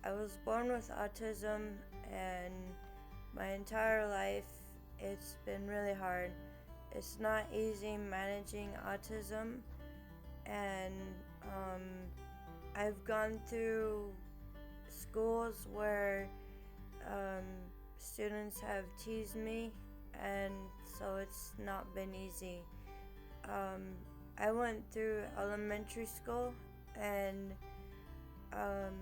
I was born with autism, and my entire life it's been really hard. It's not easy managing autism, and um, I've gone through schools where um, students have teased me, and so it's not been easy. Um, I went through elementary school, and um,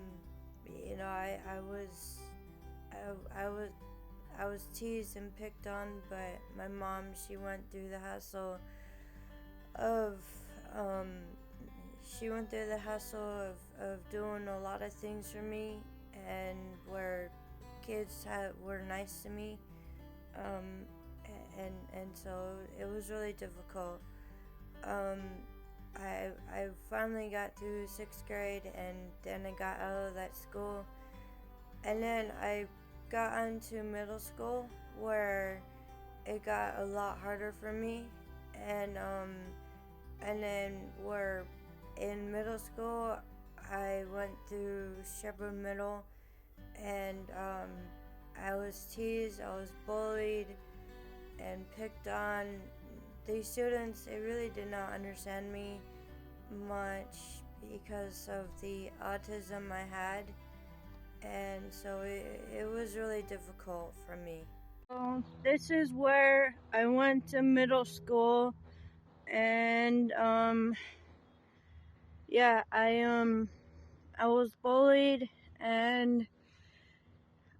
I was I was teased and picked on, but my mom, she went through the hassle of um, of doing a lot of things for me, and where were nice to me, um, and so it was really difficult. Um, I finally got through sixth grade, and then I got out of that school, and then I got into middle school where it got a lot harder for me, and then where in middle school I went through Shepherd Middle, and I was teased, I was bullied and picked on. The students, they really did not understand me much because of the autism I had, and so it was really difficult for me. This is where I went to middle school, and yeah, I was bullied, and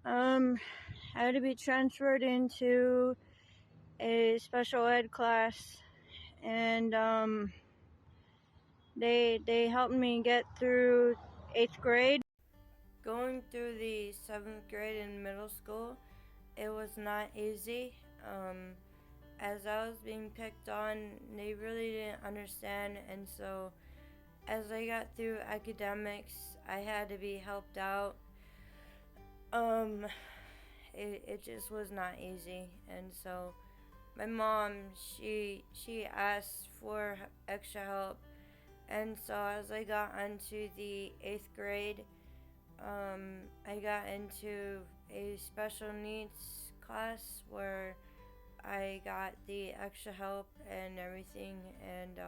had to be transferred into a special ed class, and they helped me get through 8th grade. Going through the 7th grade in middle school, it was not easy. As I was being picked on, they really didn't understand, and so as I got through academics, I had to be helped out. Um, it just was not easy, and so my mom, she asked for extra help, and so as I got into the 8th grade, I got into a special needs class where I got the extra help and everything, and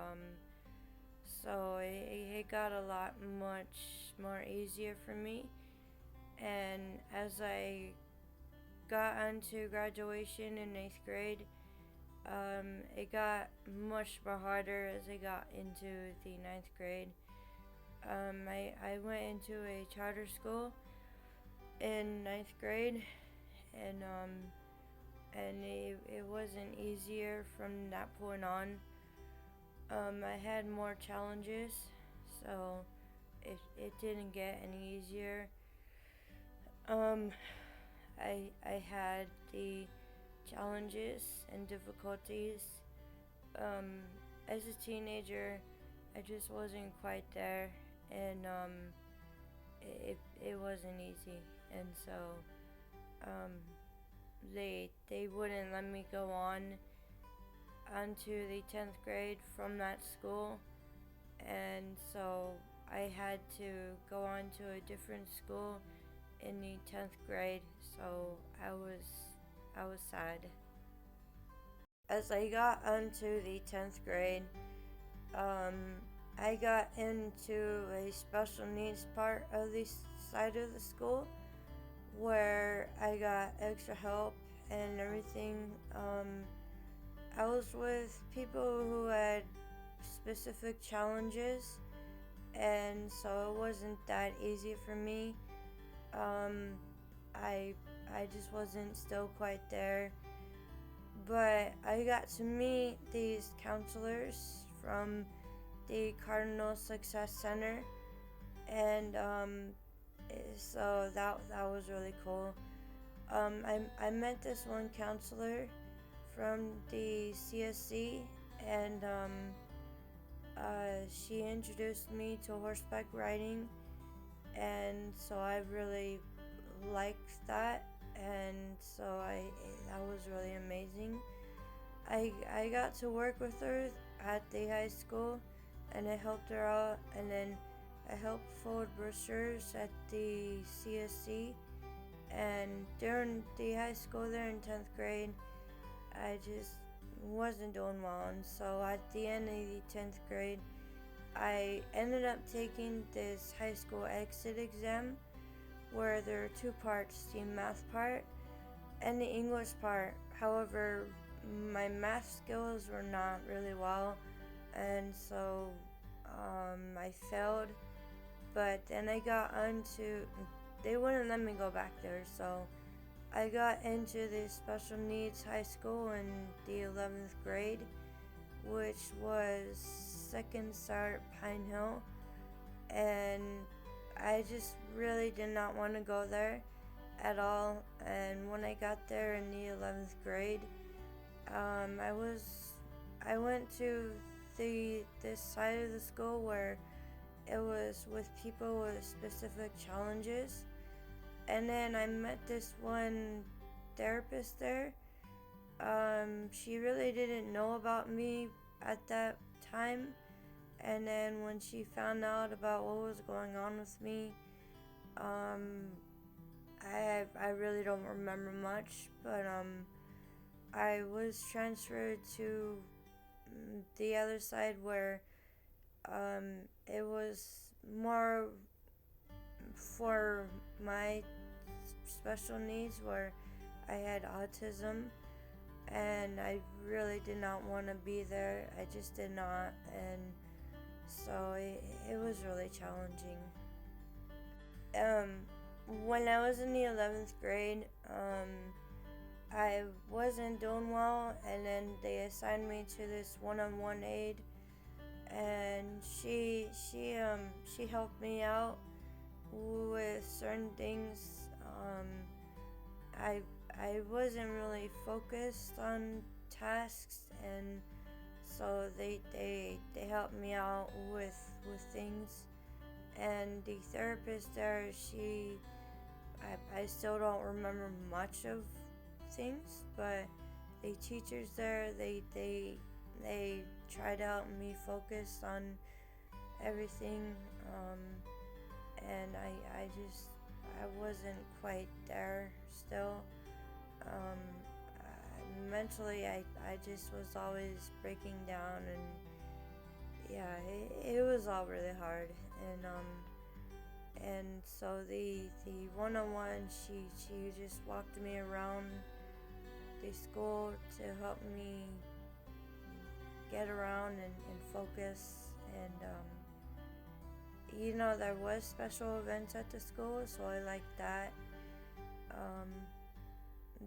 so it got a lot much more easier for me. And as I got into graduation in 8th grade, it got much more harder as I got into the ninth grade. I went into a charter school in ninth grade, and it wasn't easier from that point on. I had more challenges, so it didn't get any easier. Um, I had the challenges and difficulties. Um, as a teenager, I just wasn't quite there, and it wasn't easy, and so um, they wouldn't let me go on onto the 10th grade from that school, and so I had to go on to a different school in the 10th grade, so I was sad. As I got onto the 10th grade, um, I got into a special needs part of the side of the school where I got extra help and everything. I was with people who had specific challenges, and so it wasn't that easy for me. Um, I I just wasn't still quite there, but I got to meet these counselors from the Cardinal Success Center, and so that was really cool. I met this one counselor from the CSC, and she introduced me to horseback riding, and so I really liked that, and so that was really amazing. I got to work with her at the high school, and I helped her out, and then I helped fold brochures at the CSC, and during the high school there in 10th grade, I just wasn't doing well, and so at the end of the 10th grade, I ended up taking this high school exit exam where there are two parts, the math part and the English part. However, my math skills were not really well, and so I failed. But then I got into, they wouldn't let me go back there, so I got into the special needs high school in the 11th grade, which was Second Start Pine Hill, and I just really did not want to go there at all. And when I got there in the 11th grade, I went to this side of the school where it was with people with specific challenges, and then I met this one therapist there. She really didn't know about me at that time, and then when she found out about what was going on with me, I really don't remember much, but I was transferred to the other side where it was more for my special needs, where I had autism, and I really did not want to be there. I just did not, and so it was really challenging. When I was in the 11th grade, I wasn't doing well, and then they assigned me to this one-on-one aide, and she helped me out with certain things. I I wasn't really focused on tasks, and so they helped me out with things. And the therapist there, I still don't remember much of things, but the teachers there, they tried to help me focus on everything, and I wasn't quite there still. Um, Mentally, I just was always breaking down, and yeah, it was all really hard. And so the one-on-one, she just walked me around the school to help me get around and focus. And there was special events at the school, so I liked that.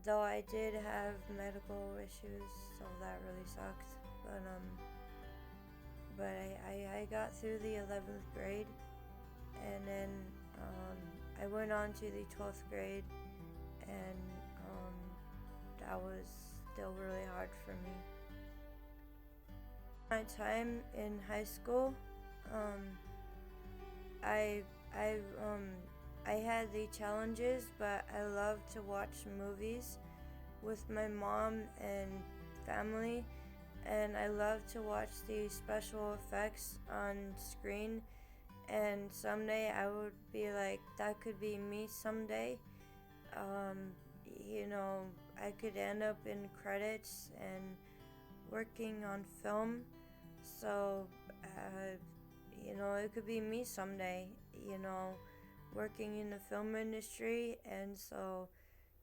Though I did have medical issues, so that really sucked. But I got through the 11th grade, and then I went on to the 12th grade, and that was still really hard for me. My time in high school, I I I had the challenges, but I love to watch movies with my mom and family, and I love to watch the special effects on screen. And someday I would be like, that could be me someday. Um, I could end up in credits and working on film. So, it could be me someday, working in the film industry. And so,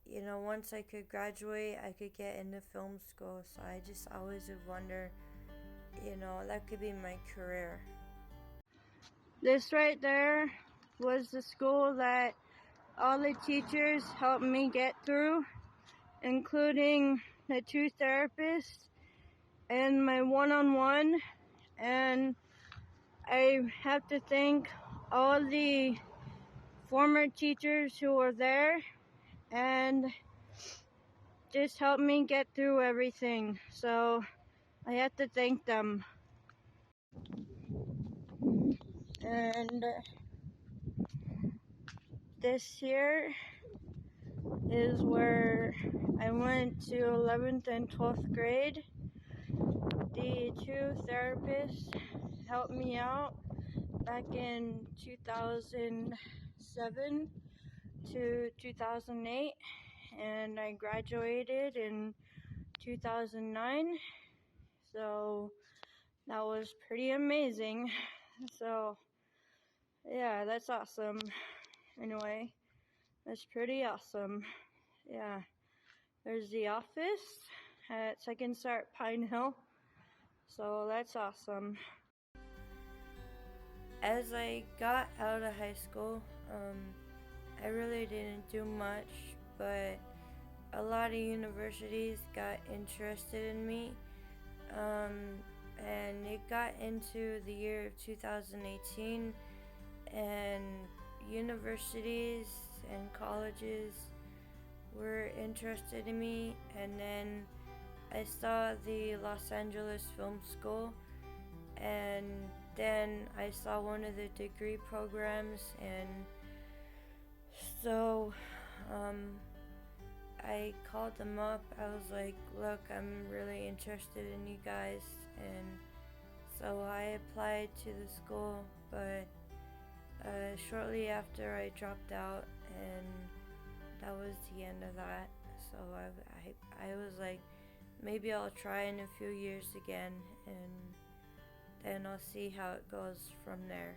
once I could graduate, I could get into film school. So I just always would wonder, that could be my career. This right there was the school that all the teachers helped me get through, including the two therapists and my one-on-one. And I have to thank all the former teachers who were there and just helped me get through everything. So I have to thank them. And this here is where I went to 11th and 12th grade. The two therapists helped me out back in 2007 to 2008, and I graduated in 2009. So that was pretty amazing. So yeah, that's awesome. Anyway, that's pretty awesome. Yeah, there's the office at Second Start Pine Hill. So that's awesome. As I got out of high school, I really didn't do much, but a lot of universities got interested in me, and it got into the year of 2018, and universities and colleges were interested in me, and then I saw the Los Angeles Film School, and then I saw one of the degree programs, and so I called them up. I was like, look, I'm really interested in you guys, and so I applied to the school, but shortly after I dropped out, and that was the end of that. So I was like, maybe I'll try in a few years again, and then I'll see how it goes from there.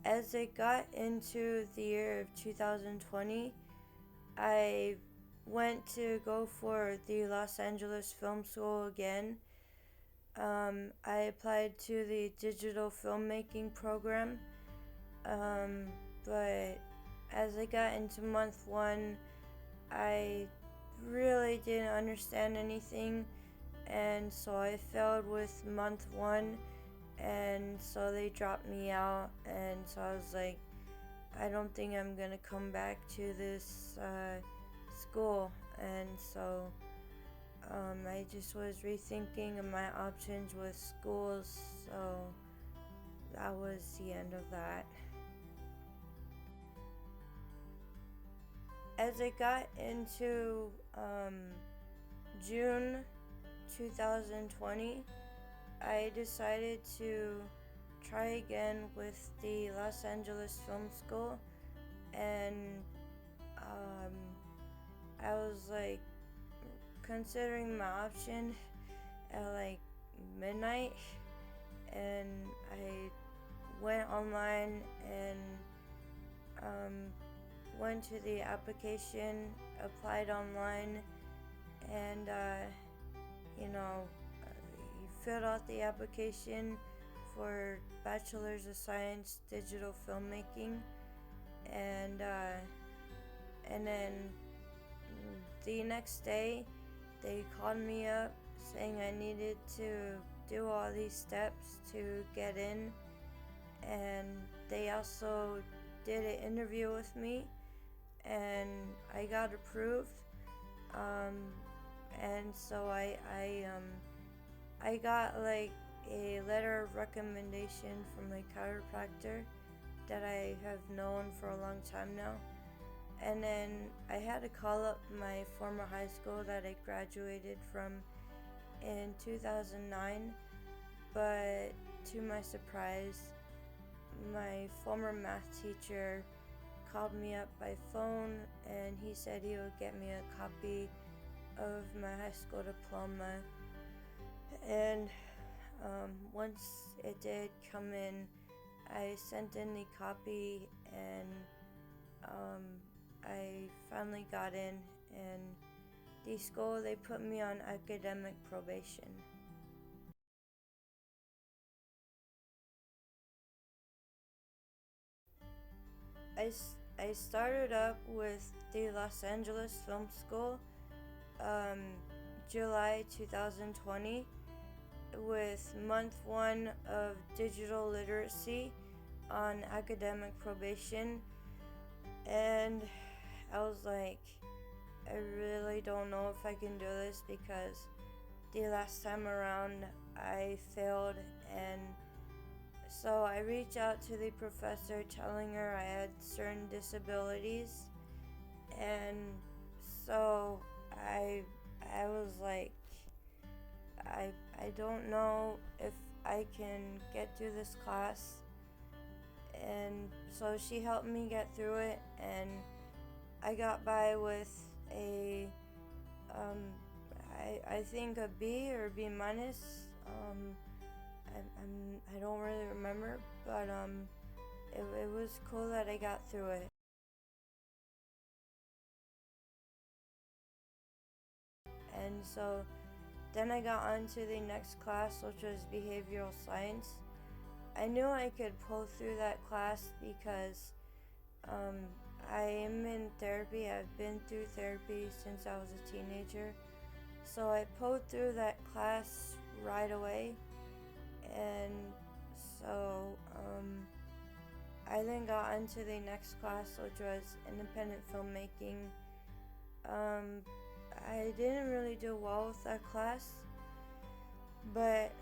As it got into the year of 2020, I went to go for the Los Angeles Film School again. I applied to the digital filmmaking program, but as I got into month one, I really didn't understand anything, and so I failed with month one, and so they dropped me out, and so I was like, I don't think I'm gonna come back to this school, and so I just was rethinking of my options with schools, so that was the end of that. As I got into June 2020, I decided to try again with the Los Angeles Film School, and I was like considering my option at like midnight, and I went online and went to the application, applied online, and you know, you filled out the application for Bachelor's of Science Digital Filmmaking, and then the next day they called me up saying I needed to do all these steps to get in, and they also did an interview with me, and I got approved, and so I got like a letter of recommendation from my chiropractor that I have known for a long time now. And then I had to call up my former high school that I graduated from in 2009, but to my surprise, my former math teacher called me up by phone, and he said he would get me a copy of my high school diploma. And once it did come in, I sent in the copy, and I finally got in, and the school, they put me on academic probation. I started up with the Los Angeles Film School um, July 2020 with month one of digital literacy on academic probation, and I was like, I really don't know if I can do this because the last time around I failed, and so I reached out to the professor telling her I had certain disabilities, and so I was like, I don't know if I can get through this class. And so she helped me get through it, and I got by with a, um, I think a B or B minus. I don't really remember, but it was cool that I got through it. And so then I got on to the next class, which was behavioral science. I knew I could pull through that class because um, I am in therapy. I've been through therapy since I was a teenager. So I pulled through that class right away. And so I then got into the next class, which was independent filmmaking. I didn't really do well with that class, but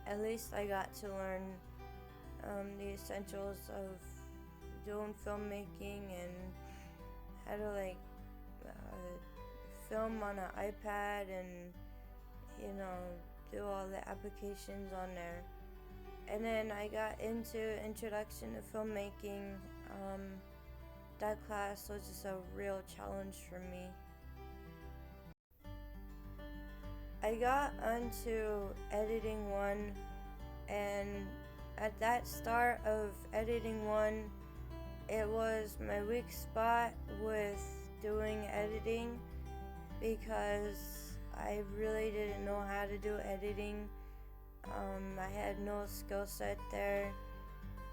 at least I got to learn the essentials of doing filmmaking and how to film on an iPad and do all the applications on there. And then I got into introduction to filmmaking. That class was just a real challenge for me. I got onto editing 1, and at that start of editing 1, it was my weak spot with doing editing because I really didn't know how to do editing. I had no skill set there,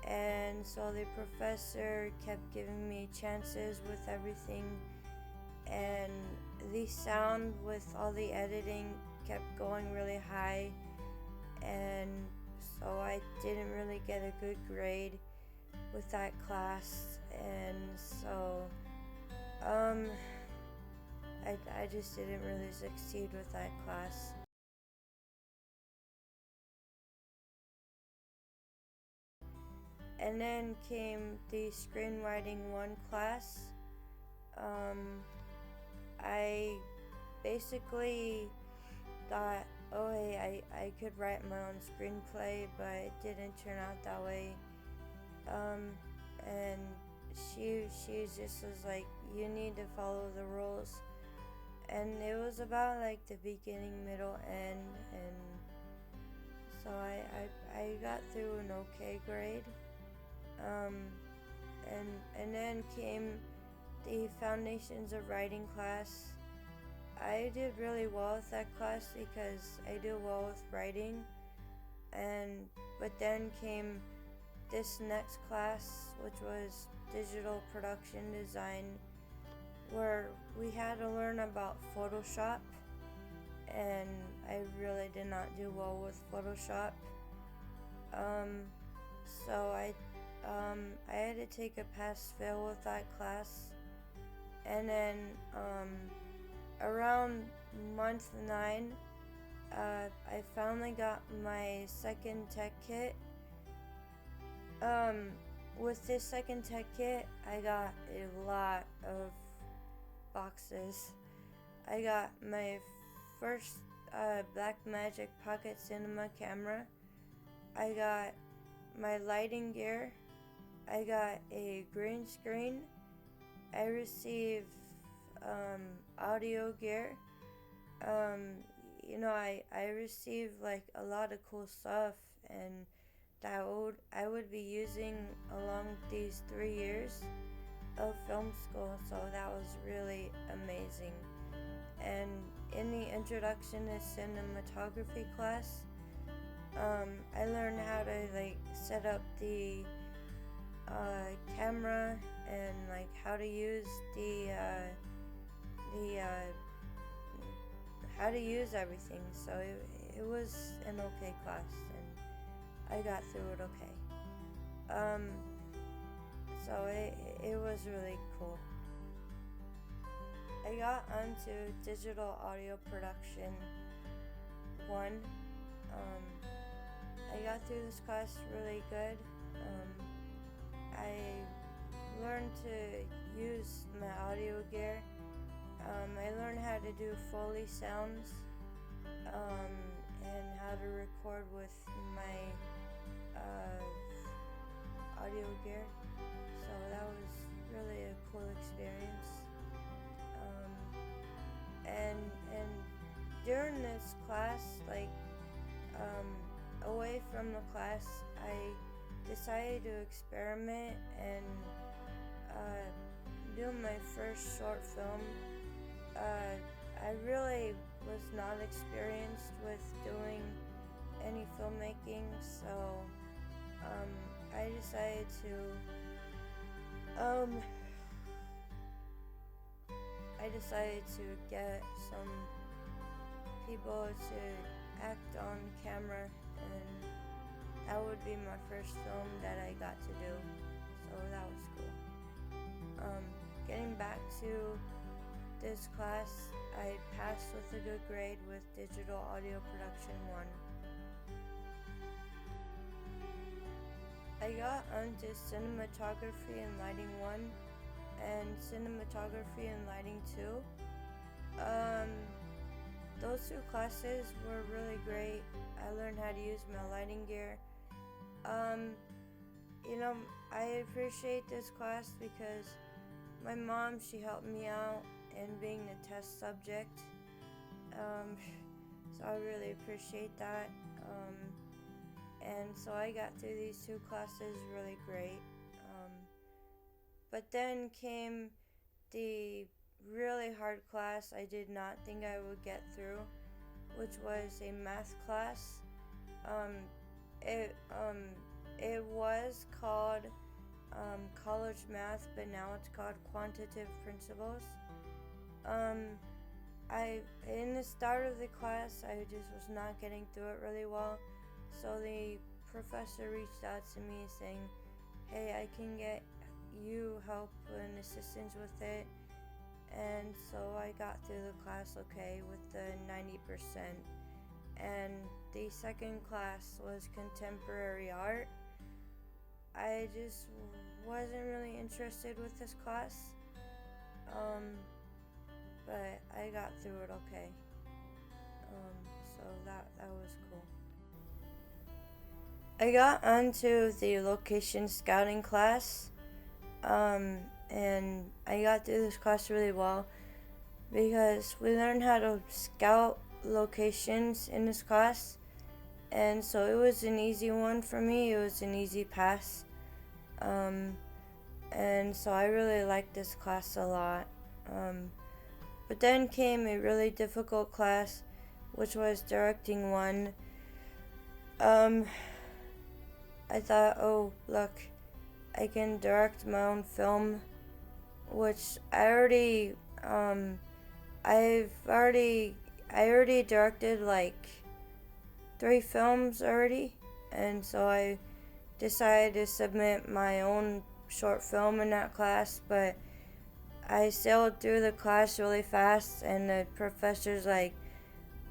and so the professor kept giving me chances with everything, and the sound with all the editing kept going really high, and so I didn't really get a good grade with that class, and so I just didn't really succeed with that class. And then came the screenwriting 1 class. I basically thought, oh hey, I could write my own screenplay, but it didn't turn out that way. And she just was like, you need to follow the rules. And it was about like the beginning, middle, end, and so I got through an okay grade. And then came the Foundations of Writing class. I did really well with that class because I do well with writing, but then came this next class, which was digital production design, where we had to learn about Photoshop, and I really did not do well with Photoshop. So I had to take a pass-fail with that class, and then around month 9, I finally got my second tech kit. With this second tech kit, I got a lot of boxes. I got my first Blackmagic Pocket Cinema camera. I got my lighting gear. I got a green screen. I received audio gear. I received like a lot of cool stuff, and that I would be using along these 3 years of film school, so that was really amazing. And in the introduction to cinematography class, I learned how to set up the camera and how to use how to use everything. So it was an okay class, and I got through it okay. So it was really cool. I got onto digital audio production 1. I got through this class really good. I learned to use my audio gear. I learned how to do Foley sounds, and how to record with my audio gear. So that was really a cool experience. And during this class, like away from the class, I decided to experiment and do my first short film. I really was not experienced with doing any filmmaking, so I decided to get some people to act on camera, and that would be my first film that I got to do, so that was cool. Getting back to this class, I passed with a good grade with Digital Audio Production 1. I got onto Cinematography and Lighting 1 and Cinematography and Lighting 2. Those two classes were really great. I learned how to use my lighting gear. I appreciate this class because my mom, she helped me out in being the test subject. So I really appreciate that. And so I got through these two classes really great. But then came the really hard class I did not think I would get through, which was a math class. It was called college math, but now it's called quantitative principles. In the start of the class, I just was not getting through it really well, so the professor reached out to me saying, hey, I can get you help and assistance with it. And so I got through the class okay with the 90%. And the second class was contemporary art. I just wasn't really interested with this class, but I got through it okay. So that was cool. I got onto the location scouting class, and I got through this class really well because we learned how to scout locations in this class, and so it was an easy one for me. It was an easy pass, and so I really liked this class a lot. But then came a really difficult class, which was directing 1. I thought, oh look, I can direct my own film, which I already directed like 3 films already, and so I decided to submit my own short film in that class, but I sailed through the class really fast, and the professor's like,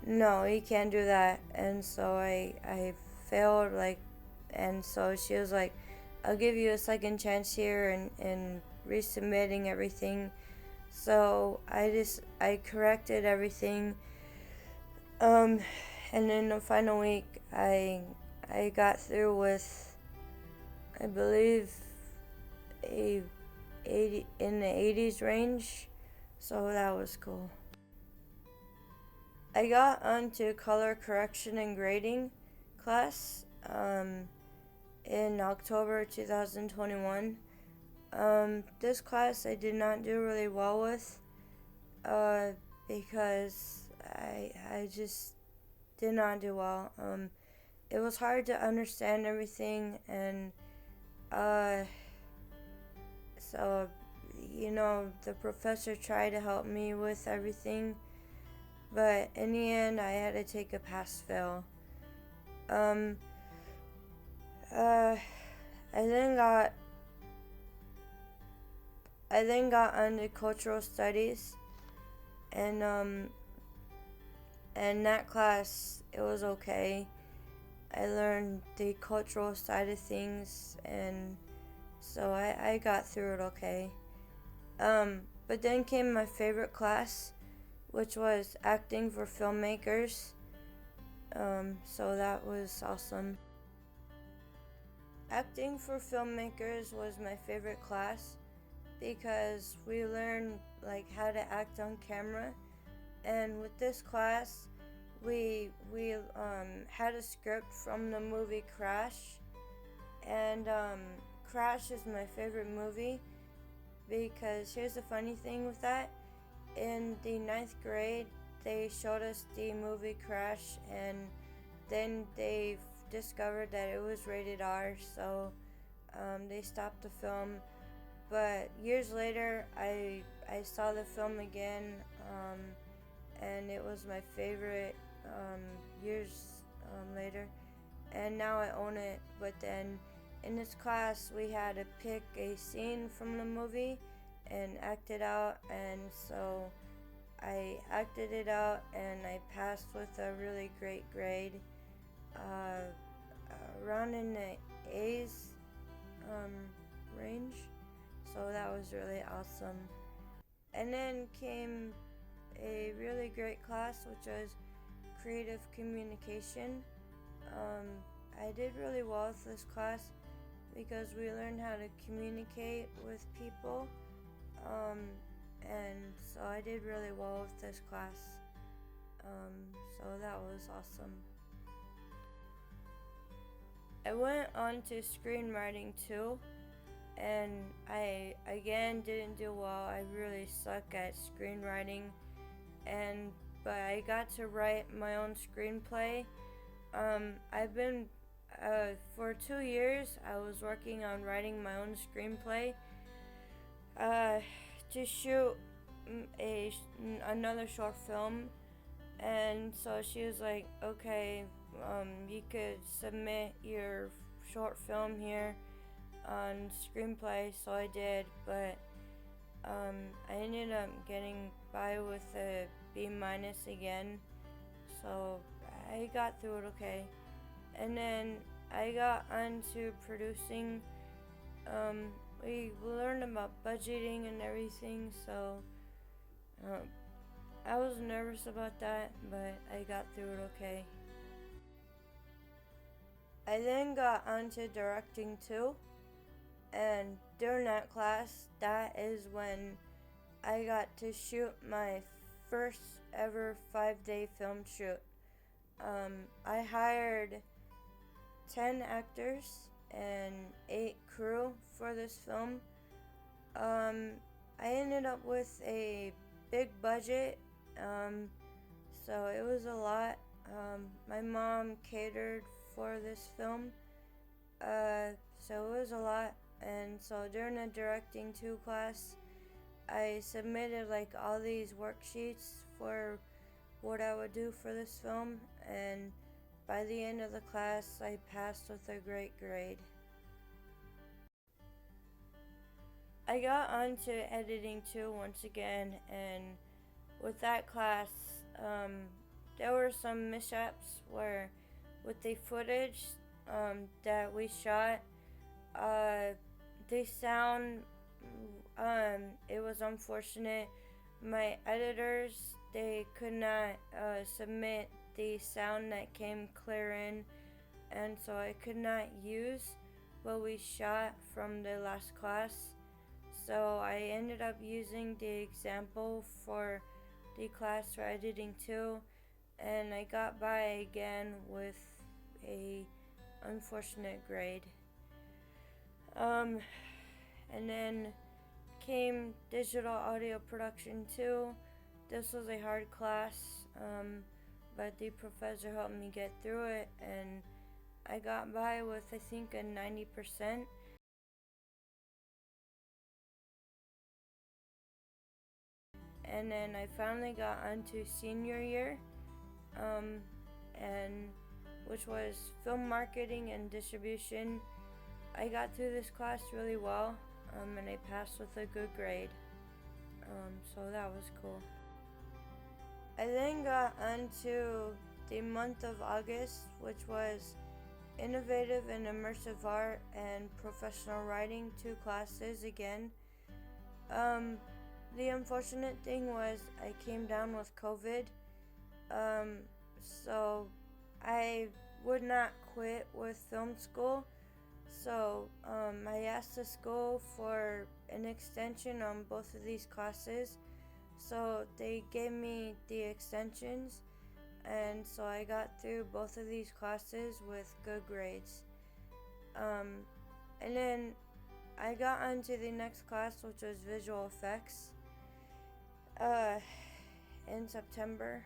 no, you can't do that, and so I failed, and so she was like, I'll give you a second chance here and resubmitting everything. So I corrected everything, and in the final week I got through with, I believe, in the 80s range, so that was cool. I got onto color correction and grading class in October 2021. This class I did not do really well with because I just did not do well. It was hard to understand everything, and so the professor tried to help me with everything, but in the end I had to take a pass-fail. I then got into cultural studies, and that class, it was okay. I learned the cultural side of things, and so I got through it okay. But then came my favorite class, which was acting for filmmakers. So that was awesome. Acting for filmmakers was my favorite class because we learned like how to act on camera, and with this class we had a script from the movie Crash, and Crash is my favorite movie because here's the funny thing with that. In the ninth grade, they showed us the movie Crash, and then they discovered that it was rated R, so they stopped the film. But years later, I saw the film again, and it was my favorite years later, and now I own it. But then in this class, we had to pick a scene from the movie and act it out, and so I acted it out and I passed with a really great grade, around in the A's range, so that was really awesome. And then came a really great class, which was creative communication. I did really well with this class because we learned how to communicate with people, and so I did really well with this class. So that was awesome. I went on to screenwriting too, and I again didn't do well. I really suck at screenwriting, and but I got to write my own screenplay. I've been for 2 years. I was working on writing my own screenplay to shoot another short film, and so she was like, "Okay, you could submit your short film here on screenplay." So I did, but I ended up getting by with a B minus again, so I got through it okay. And then I got onto producing. We learned about budgeting and everything, so I was nervous about that, but I got through it okay. I then got onto directing too, and during that class, that is when I got to shoot my first ever 5-day film shoot. I hired 10 actors and 8 crew for this film. I ended up with a big budget, so it was a lot. My mom catered for this film, so it was a lot. And so during the directing 2 class, I submitted like all these worksheets for what I would do for this film, and by the end of the class, I passed with a great grade. I got onto editing too once again, and with that class, there were some mishaps where with the footage that we shot, the sound, it was unfortunate. My editors, they could not submit the sound that came clear in, and so I could not use what we shot from the last class. So I ended up using the example for the class for editing too, and I got by again with a unfortunate grade. And then came digital audio production too. This was a hard class, but the professor helped me get through it, and I got by with I think a 90%. And then I finally got onto senior year, and which was film marketing and distribution. I got through this class really well, and I passed with a good grade, so that was cool. I then got onto the month of August, which was innovative and immersive art and professional writing, 2 classes again. The unfortunate thing was I came down with COVID, so I would not quit with film school, so I asked the school for an extension on both of these classes. So they gave me the extensions, and so I got through both of these classes with good grades. And then I got onto the next class, which was visual effects, in September.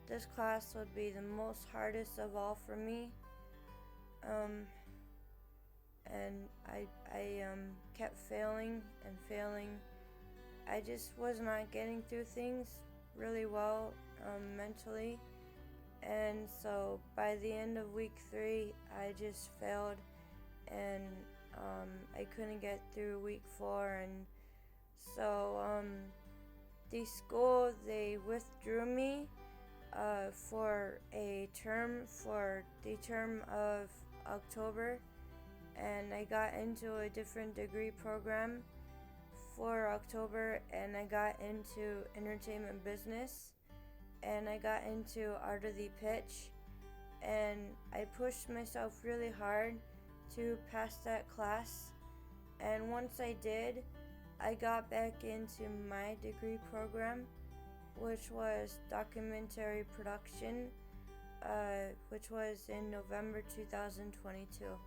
This class would be the most hardest of all for me. And I kept failing and failing. I just was not getting through things really well mentally. And so by the end of week 3, I just failed, and I couldn't get through week 4. And so the school, they withdrew me for a term, for the term of October, and I got into a different degree program for October, and I got into entertainment business, and I got into art of the pitch, and I pushed myself really hard to pass that class. And once I did, I got back into my degree program, which was documentary production, which was in November 2022.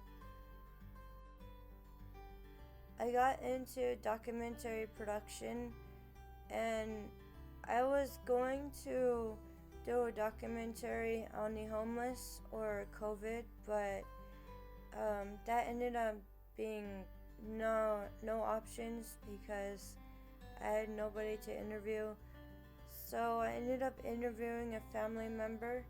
I got into documentary production, and I was going to do a documentary on the homeless or COVID, but that ended up being no options because I had nobody to interview. So I ended up interviewing a family member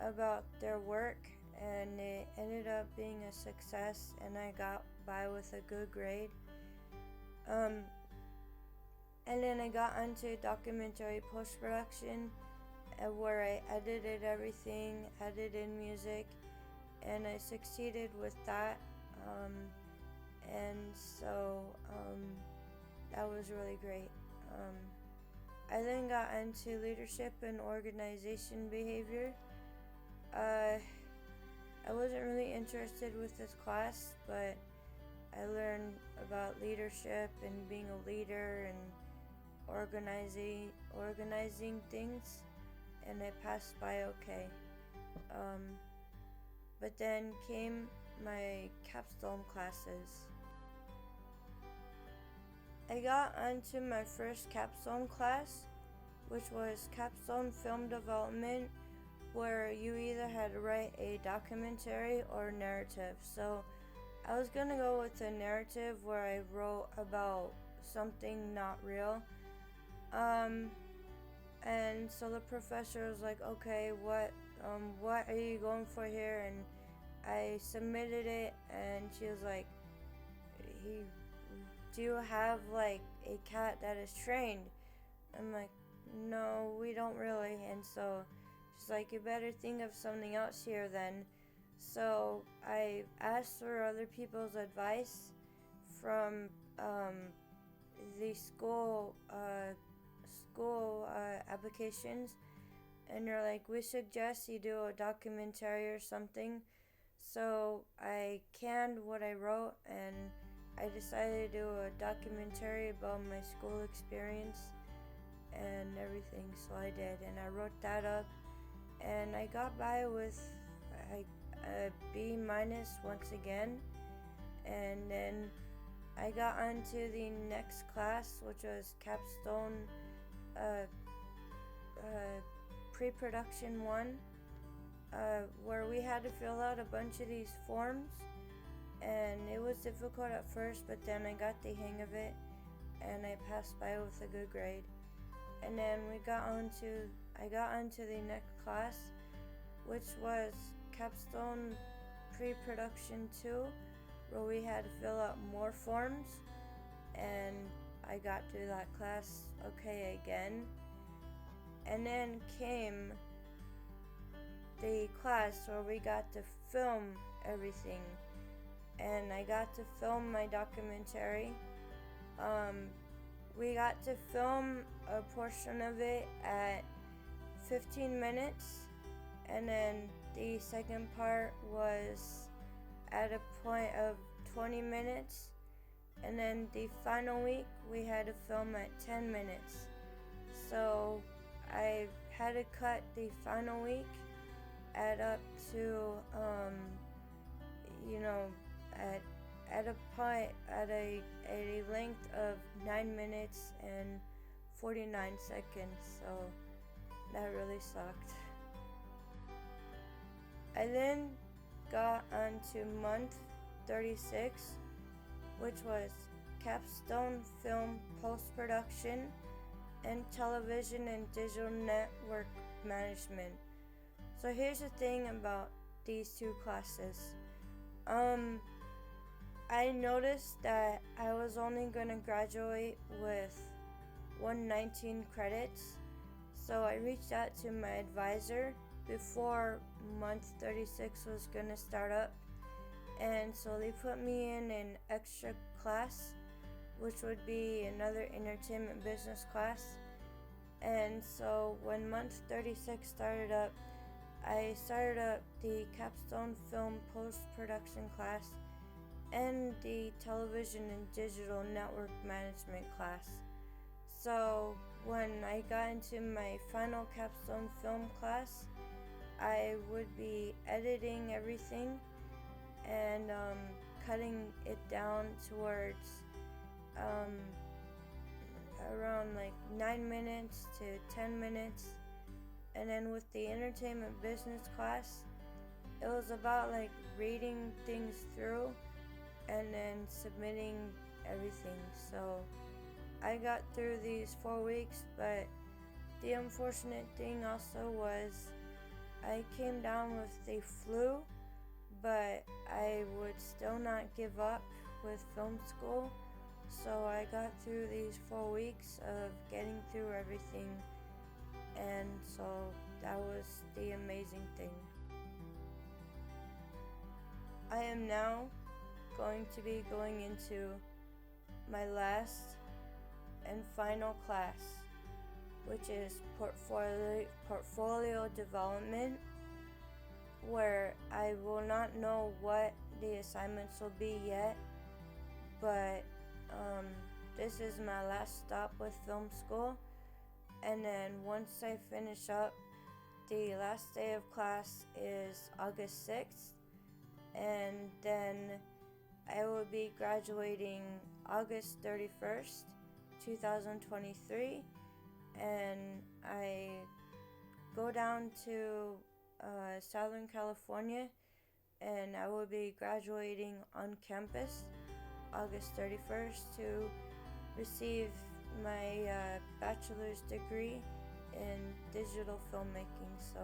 about their work, and it ended up being a success, and I got by with a good grade. And then I got onto documentary post-production, where I edited everything, edited music, and I succeeded with that. And so that was really great. I then got into leadership and organization behavior. I wasn't really interested with this class, but I learned about leadership and being a leader and organizing things, and I passed by okay. But then came my capstone classes. I got onto my first capstone class, which was capstone film development, where you either had to write a documentary or narrative. So I was gonna go with a narrative where I wrote about something not real. And so the professor was like, okay, what are you going for here? And I submitted it, and she was like, do you have like a cat that is trained? I'm like, no, we don't really. And so she's like, you better think of something else here then. So I asked for other people's advice from the school applications, and they're like, we suggest you do a documentary or something. So I canned what I wrote, and I decided to do a documentary about my school experience and everything. So I did, and I wrote that up, and I got by with a B- once again. And then I got onto the next class, which was Capstone Pre-Production 1, where we had to fill out a bunch of these forms, and it was difficult at first, but then I got the hang of it, and I passed by with a good grade. And then I got onto the next class, which was Capstone Pre-Production 2, where we had to fill out more forms, and I got through that class okay again. And then came the class where we got to film everything, and I got to film my documentary. We got to film a portion of it at 15 minutes, and then the second part was at a point of 20 minutes, and then the final week we had to film at 10 minutes. So I had to cut the final week at up to at a point at a length of 9 minutes and 49 seconds. So that really sucked. I then got onto month 36, which was Capstone Film Post-Production and Television and Digital Network Management. So here's the thing about these two classes. I noticed that I was only going to graduate with 119 credits, so I reached out to my advisor before month 36 was going to start up, and so they put me in an extra class, which would be another entertainment business class. And so when month 36 started up, I started up the Capstone Film Post-Production class and the Television and Digital Network Management class. So when I got into my final Capstone Film class, I would be editing everything and cutting it down towards around like 9 minutes to 10 minutes. And then with the entertainment business class, it was about like reading things through and then submitting everything. So I got through these 4 weeks, but the unfortunate thing also was I came down with the flu, but I would still not give up with film school. So I got through these 4 weeks of getting through everything, and so that was the amazing thing. I am now going to be going into my last and final class, which is portfolio development, where I will not know what the assignments will be yet, but this is my last stop with film school. And then once I finish up, the last day of class is August 6th, and then I will be graduating August 31st, 2023, and I go down to Southern California, and I will be graduating on campus August 31st to receive my bachelor's degree in digital filmmaking. So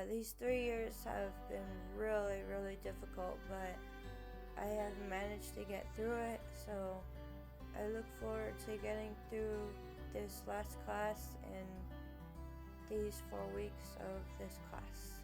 these 3 years have been really, really difficult, but I have managed to get through it. So I look forward to getting through this last class and these 4 weeks of this class.